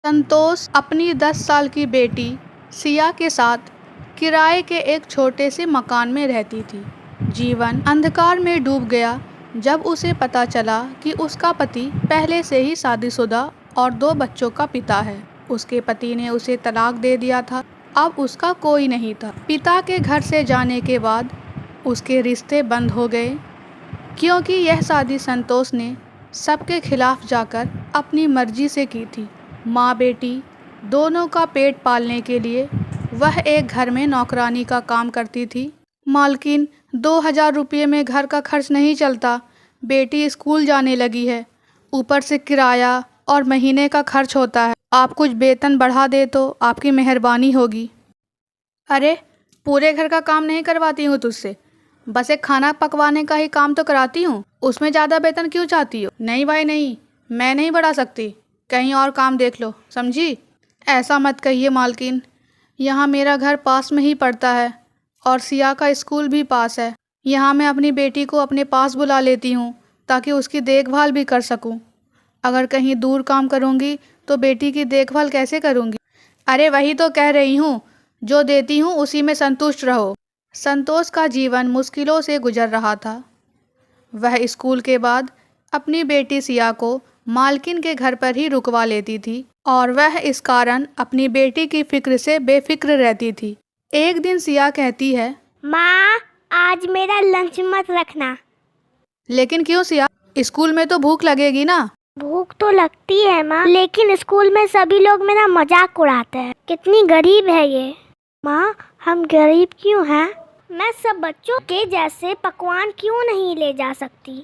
संतोष अपनी 10 साल की बेटी सिया के साथ किराए के एक छोटे से मकान में रहती थी। जीवन अंधकार में डूब गया जब उसे पता चला कि उसका पति पहले से ही शादीशुदा और 2 बच्चों का पिता है। उसके पति ने उसे तलाक दे दिया था। अब उसका कोई नहीं था। पिता के घर से जाने के बाद उसके रिश्ते बंद हो गए, क्योंकि यह शादी संतोष ने सबके खिलाफ जाकर अपनी मर्जी से की थी। माँ बेटी दोनों का पेट पालने के लिए वह एक घर में नौकरानी का काम करती थी। मालकिन, 2000 रुपये में घर का खर्च नहीं चलता। बेटी स्कूल जाने लगी है, ऊपर से किराया और महीने का खर्च होता है। आप कुछ वेतन बढ़ा दे तो आपकी मेहरबानी होगी। अरे, पूरे घर का काम नहीं करवाती हूँ तुझसे, बस एक खाना पकवाने का ही काम तो कराती हूँ। उसमें ज़्यादा वेतन क्यों चाहती हो? नहीं भाई नहीं, मैं नहीं बढ़ा सकती, कहीं और काम देख लो, समझी? ऐसा मत कहिए मालकिन, यहाँ मेरा घर पास में ही पड़ता है और सिया का स्कूल भी पास है। यहाँ मैं अपनी बेटी को अपने पास बुला लेती हूँ ताकि उसकी देखभाल भी कर सकूँ। अगर कहीं दूर काम करूँगी तो बेटी की देखभाल कैसे करूँगी? अरे वही तो कह रही हूँ, जो देती हूँ उसी में संतुष्ट रहो। संतोष का जीवन मुश्किलों से गुजर रहा था। वह स्कूल के बाद अपनी बेटी सिया को मालकिन के घर पर ही रुकवा लेती थी और वह इस कारण अपनी बेटी की फिक्र से बेफिक्र रहती थी। एक दिन सिया कहती है, माँ, आज मेरा लंच मत रखना। लेकिन क्यों सिया? स्कूल में तो भूख लगेगी ना? भूख तो लगती है माँ, लेकिन स्कूल में सभी लोग मेरा मजाक उड़ाते हैं। कितनी गरीब है ये। माँ, हम गरीब क्यों हैं? मैं सब बच्चों के जैसे पकवान क्यों नहीं ले जा सकती?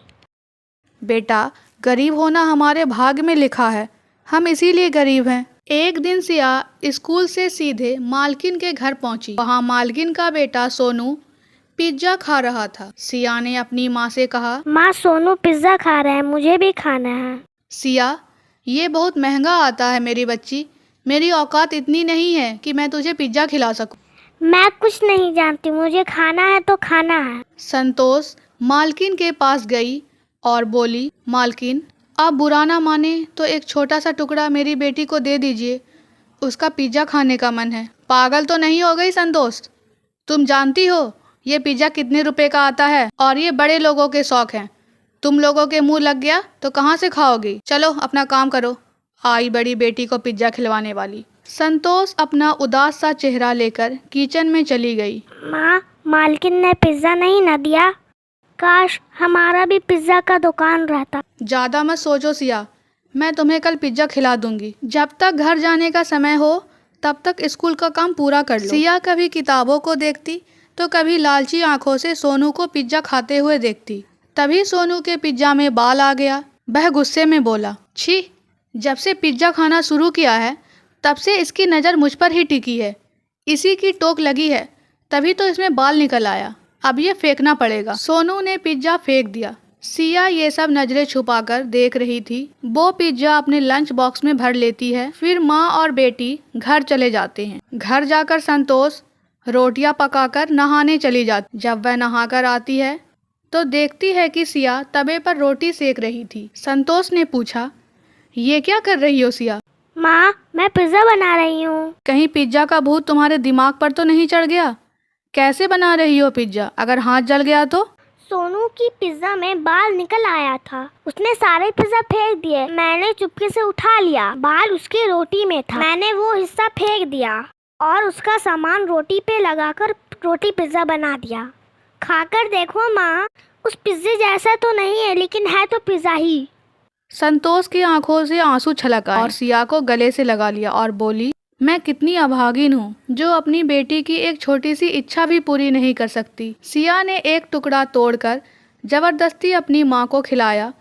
बेटा, गरीब होना हमारे भाग्य में लिखा है, हम इसीलिए गरीब हैं। एक दिन सिया स्कूल से सीधे मालकिन के घर पहुंची। वहां मालकिन का बेटा सोनू पिज्जा खा रहा था। सिया ने अपनी माँ से कहा, माँ, सोनू पिज्जा खा रहा है, मुझे भी खाना है। सिया, ये बहुत महंगा आता है मेरी बच्ची, मेरी औकात इतनी नहीं है कि मैं तुझे पिज्जा खिला सकूं। मैं कुछ नहीं जानती, मुझे खाना है तो खाना है। संतोष मालकिन के पास गई और बोली, मालकिन, आप बुरा ना माने तो एक छोटा सा टुकड़ा मेरी बेटी को दे दीजिए, उसका पिज्जा खाने का मन है। पागल तो नहीं हो गई संतोष? तुम जानती हो ये पिज्जा कितने रुपए का आता है और ये बड़े लोगों के शौक हैं। तुम लोगों के मुंह लग गया तो कहाँ से खाओगी? चलो अपना काम करो। आई बड़ी बेटी को पिज्जा खिलवाने वाली। संतोष अपना उदास सा चेहरा लेकर किचन में चली गई। माँ, मालकिन ने पिज्जा नहीं ना दिया। काश हमारा भी पिज्जा का दुकान रहता। ज़्यादा मत सोचो सिया, मैं तुम्हें कल पिज्जा खिला दूंगी। जब तक घर जाने का समय हो तब तक स्कूल का काम पूरा कर लो। सिया कभी किताबों को देखती तो कभी लालची आंखों से सोनू को पिज्जा खाते हुए देखती। तभी सोनू के पिज्जा में बाल आ गया। वह गुस्से में बोला, छी, जब से पिज्जा खाना शुरू किया है तब से इसकी नज़र मुझ पर ही टिकी है। इसी की टोक लगी है, तभी तो इसमें बाल निकल आया। अब ये फेंकना पड़ेगा। सोनू ने पिज्जा फेंक दिया। सिया ये सब नजरें छुपाकर देख रही थी। वो पिज्जा अपने लंच बॉक्स में भर लेती है। फिर माँ और बेटी घर चले जाते हैं। घर जाकर संतोष रोटियां पकाकर नहाने चली जाती। जब वह नहाकर आती है तो देखती है कि सिया तवे पर रोटी सेक रही थी। संतोष ने पूछा, ये क्या कर रही हो सिया? माँ, मैं पिज्जा बना रही हूँ। कहीं पिज्जा का भूत तुम्हारे दिमाग पर तो नहीं चढ़ गया? कैसे बना रही हो पिज्जा? अगर हाथ जल गया तो? सोनू की पिज्जा में बाल निकल आया था, उसने सारे पिज्जा फेंक दिए। मैंने चुपके से उठा लिया, बाल उसकी रोटी में था, मैंने वो हिस्सा फेंक दिया और उसका सामान रोटी पे लगाकर रोटी पिज्जा बना दिया। खाकर देखो माँ, उस पिज्जे जैसा तो नहीं है, लेकिन है तो पिज्जा ही। संतोष की आंखों से आंसू छलक आए और सिया को गले से लगा लिया और बोली, मैं कितनी अभागिन हूँ जो अपनी बेटी की एक छोटी सी इच्छा भी पूरी नहीं कर सकती। सिया ने एक टुकड़ा तोड़कर जबरदस्ती अपनी माँ को खिलाया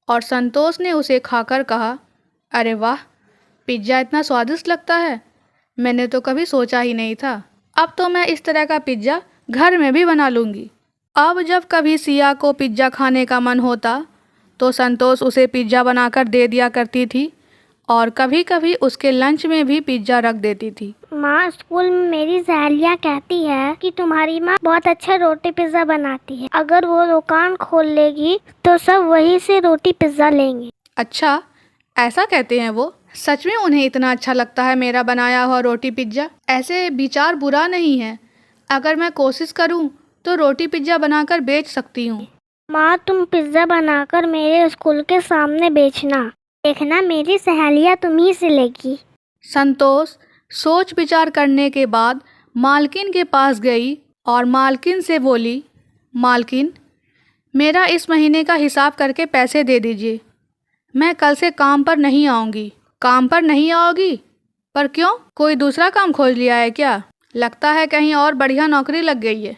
और संतोष ने उसे खाकर कहा, अरे वाह, पिज्जा इतना स्वादिष्ट लगता है, मैंने तो कभी सोचा ही नहीं था। अब तो मैं इस तरह का पिज्जा घर में भी बना लूँगी। अब जब कभी सिया को पिज्जा खाने का मन होता तो संतोष उसे पिज्जा बनाकर दे दिया करती थी और कभी कभी उसके लंच में भी पिज्जा रख देती थी। माँ, स्कूल में मेरी सहेलियाँ कहती है कि तुम्हारी माँ बहुत अच्छा रोटी पिज्जा बनाती है। अगर वो दुकान खोल लेगी तो सब वहीं से रोटी पिज्जा लेंगे। अच्छा, ऐसा कहते हैं वो? सच में उन्हें इतना अच्छा लगता है मेरा बनाया हुआ रोटी पिज्ज़ा? ऐसे विचार बुरा नहीं है। अगर मैं कोशिश करूं तो रोटी पिज्ज़ा बनाकर बेच सकती हूँ। माँ, तुम पिज्ज़ा बनाकर मेरे स्कूल के सामने बेचना। देखना, मेरी सहेलियाँ तुम्ही से लेगी। संतोष सोच विचार करने के बाद मालकिन के पास गई और मालकिन से बोली, मालकिन, मेरा इस महीने का हिसाब करके पैसे दे दीजिए। मैं कल से काम पर नहीं आऊँगी। काम पर नहीं आओगी? पर क्यों? कोई दूसरा काम खोज लिया है क्या? लगता है कहीं और बढ़िया नौकरी लग गई है।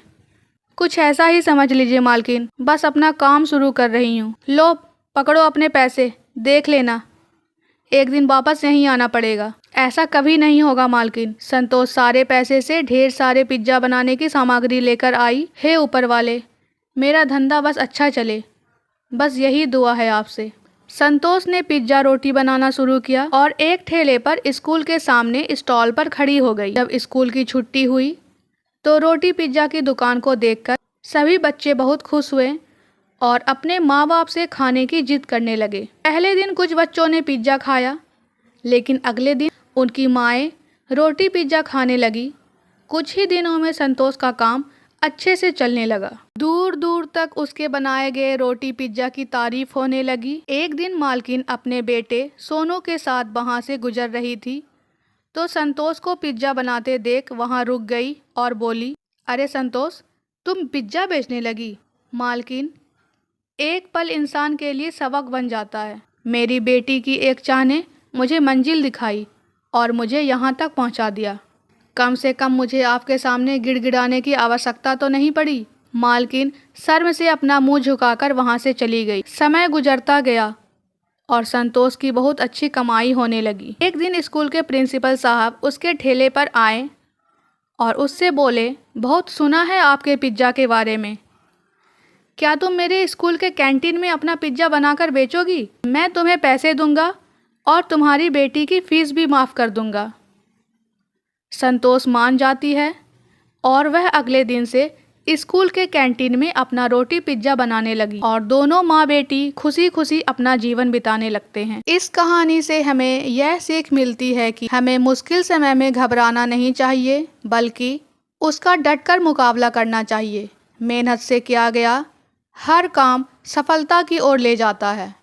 कुछ ऐसा ही समझ लीजिए मालकिन, बस अपना काम शुरू कर रही हूँ। लो, पकड़ो अपने पैसे, देख लेना, एक दिन वापस नहीं आना पड़ेगा। ऐसा कभी नहीं होगा मालकिन। संतोष सारे पैसे से ढेर सारे पिज्ज़ा बनाने की सामग्री लेकर आई। हे ऊपर वाले, मेरा धंधा बस अच्छा चले, बस यही दुआ है आपसे। संतोष ने पिज्ज़ा रोटी बनाना शुरू किया और एक ठेले पर स्कूल के सामने स्टॉल पर खड़ी हो गई। जब स्कूल की छुट्टी हुई तो रोटी पिज्ज़ा की दुकान को देखकर सभी बच्चे बहुत खुश हुए और अपने माँ बाप से खाने की जिद करने लगे। पहले दिन कुछ बच्चों ने पिज्ज़ा खाया, लेकिन अगले दिन उनकी माएँ रोटी पिज्ज़ा खाने लगी। कुछ ही दिनों में संतोष का काम अच्छे से चलने लगा। दूर दूर तक उसके बनाए गए रोटी पिज्ज़ा की तारीफ होने लगी। एक दिन मालकिन अपने बेटे सोनू के साथ वहाँ से गुजर रही थी तो संतोष को पिज्ज़ा बनाते देख वहाँ रुक गई और बोली, अरे संतोष, तुम पिज्ज़ा बेचने लगी? मालकिन, एक पल इंसान के लिए सबक बन जाता है। मेरी बेटी की एक चाह ने मुझे मंजिल दिखाई और मुझे यहाँ तक पहुँचा दिया। कम से कम मुझे आपके सामने गिड़गिड़ाने की आवश्यकता तो नहीं पड़ी। मालकिन शर्म से अपना मुंह झुकाकर वहाँ से चली गई। समय गुजरता गया और संतोष की बहुत अच्छी कमाई होने लगी। एक दिन स्कूल के प्रिंसिपल साहब उसके ठेले पर आए और उससे बोले, बहुत सुना है आपके पिज्ज़ा के बारे में। क्या तुम मेरे स्कूल के कैंटीन में अपना पिज्ज़ा बनाकर बेचोगी? मैं तुम्हें पैसे दूंगा और तुम्हारी बेटी की फीस भी माफ़ कर दूंगा। संतोष मान जाती है और वह अगले दिन से स्कूल के कैंटीन में अपना रोटी पिज्ज़ा बनाने लगी और दोनों माँ बेटी खुशी खुशी अपना जीवन बिताने लगते हैं। इस कहानी से हमें यह सीख मिलती है कि हमें मुश्किल समय में घबराना नहीं चाहिए, बल्कि उसका डटकर मुकाबला करना चाहिए। मेहनत से किया गया हर काम सफलता की ओर ले जाता है।